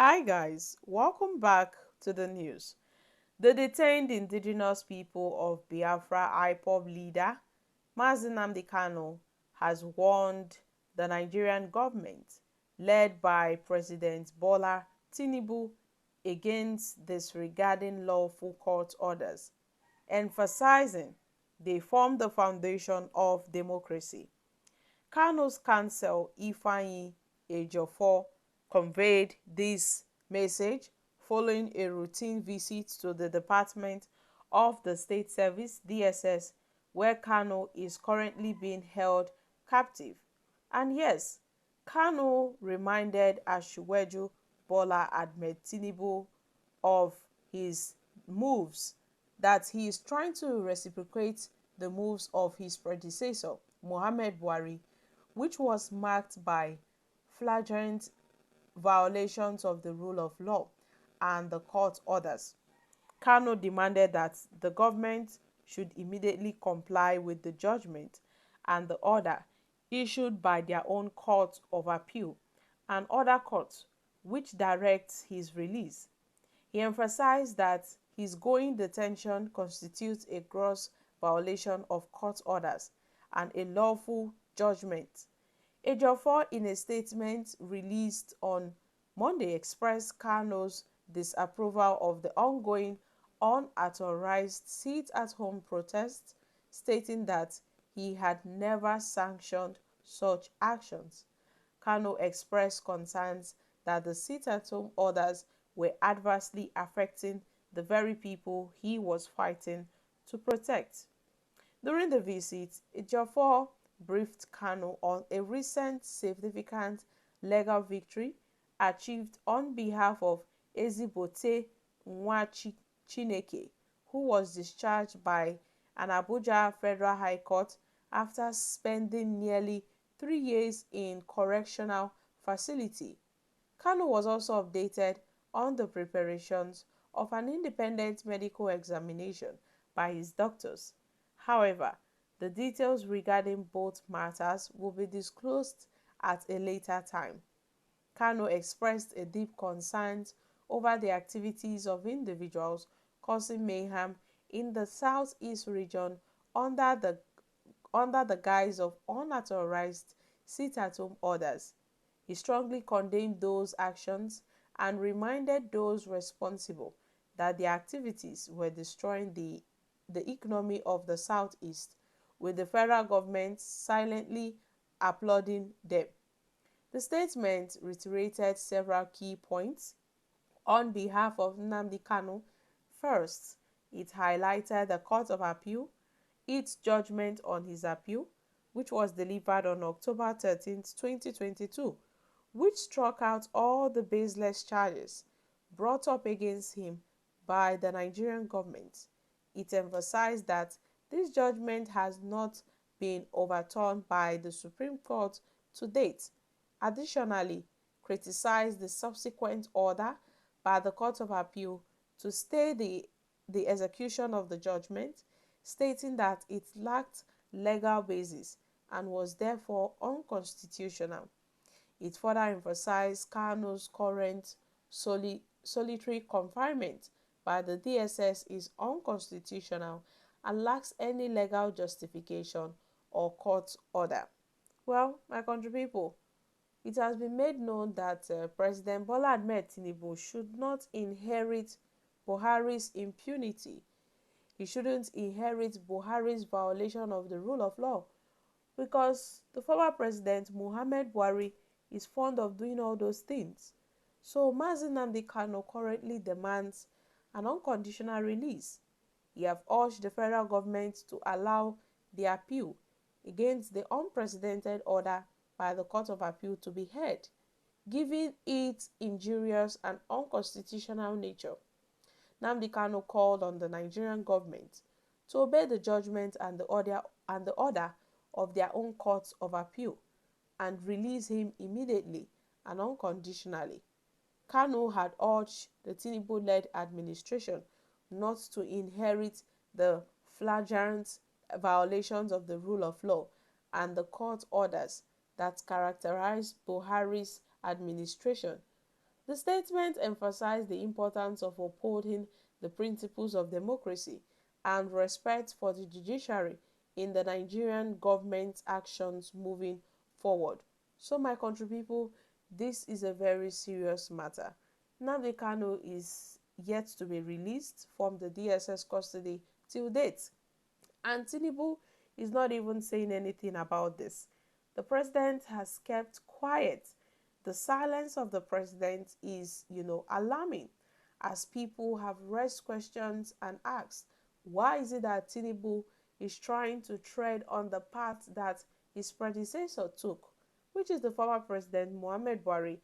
Hi guys, welcome back to the news. The detained indigenous people of Biafra IPOB leader Mazi Nnamdi Kanu has warned the Nigerian government, led by President Bola Tinubu, against disregarding lawful court orders, emphasizing they form the foundation of democracy. Kanu's counsel Ifeanyi Ejiofor conveyed this message following a routine visit to the Department of the State Service (DSS), where Kanu is currently being held captive. And yes, Kanu reminded Asiwaju Bola Ahmed Tinubu of his moves, that he is trying to reciprocate the moves of his predecessor, Muhammad Buhari, which was marked by flagrant violations of the rule of law and the court orders. Kano demanded that the government should immediately comply with the judgment and the order issued by their own court of appeal and other courts which directs his release. He emphasized that his going detention constitutes a gross violation of court orders and a lawful judgment. Ejiofor, in a statement released on Monday, expressed Kano's disapproval of the ongoing unauthorized sit-at-home protests, stating that he had never sanctioned such actions. Kano expressed concerns that the sit-at-home orders were adversely affecting the very people he was fighting to protect. During the visit, Ejiofor briefed Kanu on a recent significant legal victory achieved on behalf of Ezigbote Chineke, who was discharged by an Abuja Federal High Court after spending nearly 3 years in correctional facility. Kanu was also updated on the preparations of an independent medical examination by his doctors. However, the details regarding both matters will be disclosed at a later time. Kanu expressed a deep concern over the activities of individuals causing mayhem in the southeast region under the guise of unauthorized sit-at-home orders. He strongly condemned those actions and reminded those responsible that their activities were destroying the economy of the southeast, with the federal government silently applauding them. The statement reiterated several key points on behalf of Nnamdi Kanu. First, it highlighted the Court of Appeal, its judgment on his appeal, which was delivered on October 13, 2022, which struck out all the baseless charges brought up against him by the Nigerian government. It emphasized that this judgment has not been overturned by the Supreme Court to date. Additionally, criticized the subsequent order by the Court of Appeal to stay the execution of the judgment, stating that it lacked legal basis and was therefore unconstitutional. It further emphasized Kanu's current solitary confinement by the DSS is unconstitutional and lacks any legal justification or court order. Well, my country people, it has been made known that President Bola Ahmed Tinubu should not inherit Buhari's impunity. He shouldn't inherit Buhari's violation of the rule of law, because the former president Muhammad Buhari is fond of doing all those things. So Mazi Nnamdi Kanu currently demands an unconditional release. He have urged the federal government to allow the appeal against the unprecedented order by the Court of Appeal to be heard, given its injurious and unconstitutional nature. Nnamdi Kanu called on the Nigerian government to obey the judgment and the order of their own courts of appeal and release him immediately and unconditionally. Kanu had urged the Tinubu-led administration not to inherit the flagrant violations of the rule of law and the court orders that characterized Buhari's administration. The statement emphasized the importance of upholding the principles of democracy and respect for the judiciary in the Nigerian government's actions moving forward. So, my country people, this is a very serious matter. Nnamdi Kanu is yet to be released from the DSS custody till date. And Tinubu is not even saying anything about this. The president has kept quiet. The silence of the president is, alarming, as people have raised questions and asked, why is it that Tinubu is trying to tread on the path that his predecessor took, which is the former president Muhammad Buhari,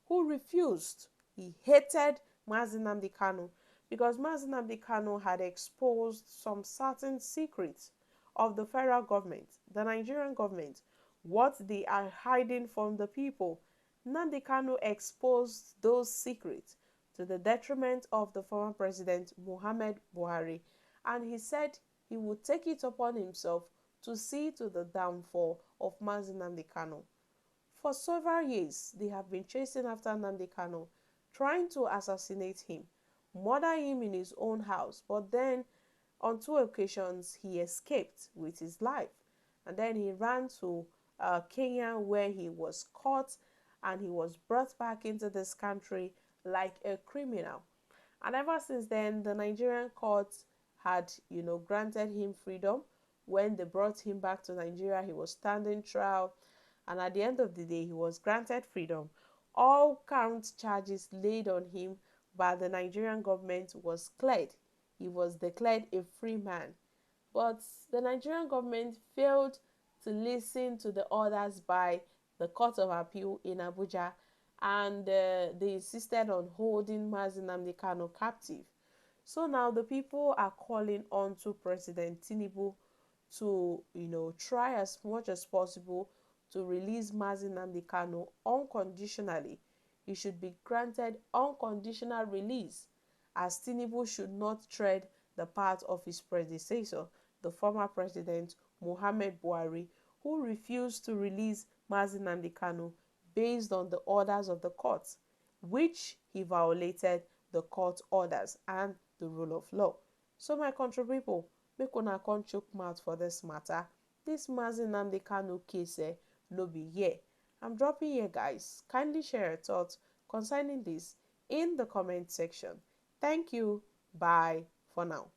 who refused. He hated Mazi Nnamdi Kanu because Mazi Nnamdi Kanu had exposed some certain secrets of the federal government, the Nigerian government, what they are hiding from the people. Nnamdi Kanu exposed those secrets to the detriment of the former president Muhammad Buhari, and he said he would take it upon himself to see to the downfall of Mazi Nnamdi Kanu. For several years, they have been chasing after Nnamdi Kanu, trying to assassinate him, murder him in his own house, but then on 2 occasions he escaped with his life, and then he ran to Kenya, where he was caught and he was brought back into this country like a criminal. And ever since then, the Nigerian courts had, granted him freedom. When they brought him back to Nigeria, he was standing trial, and at the end of the day, he was granted freedom. All count charges laid on him by the Nigerian government was cleared. He was declared a free man. But the Nigerian government failed to listen to the orders by the Court of Appeal in Abuja, and they insisted on holding Mazi Nnamdi Kanu captive. So now the people are calling on to President Tinubu to, try as much as possible to release Mazi Nnamdi Kanu unconditionally. He should be granted unconditional release, as Tinubu should not tread the path of his predecessor, the former president Muhammad Buhari, who refused to release Mazi Nnamdi Kanu based on the orders of the court, which he violated the court orders and the rule of law. So, my country people, make una come chook mouth for this matter. This Mazi Nnamdi Kanu case no be here. I'm dropping here, guys. Kindly share your thoughts concerning this in the comment section. Thank you. Bye for now.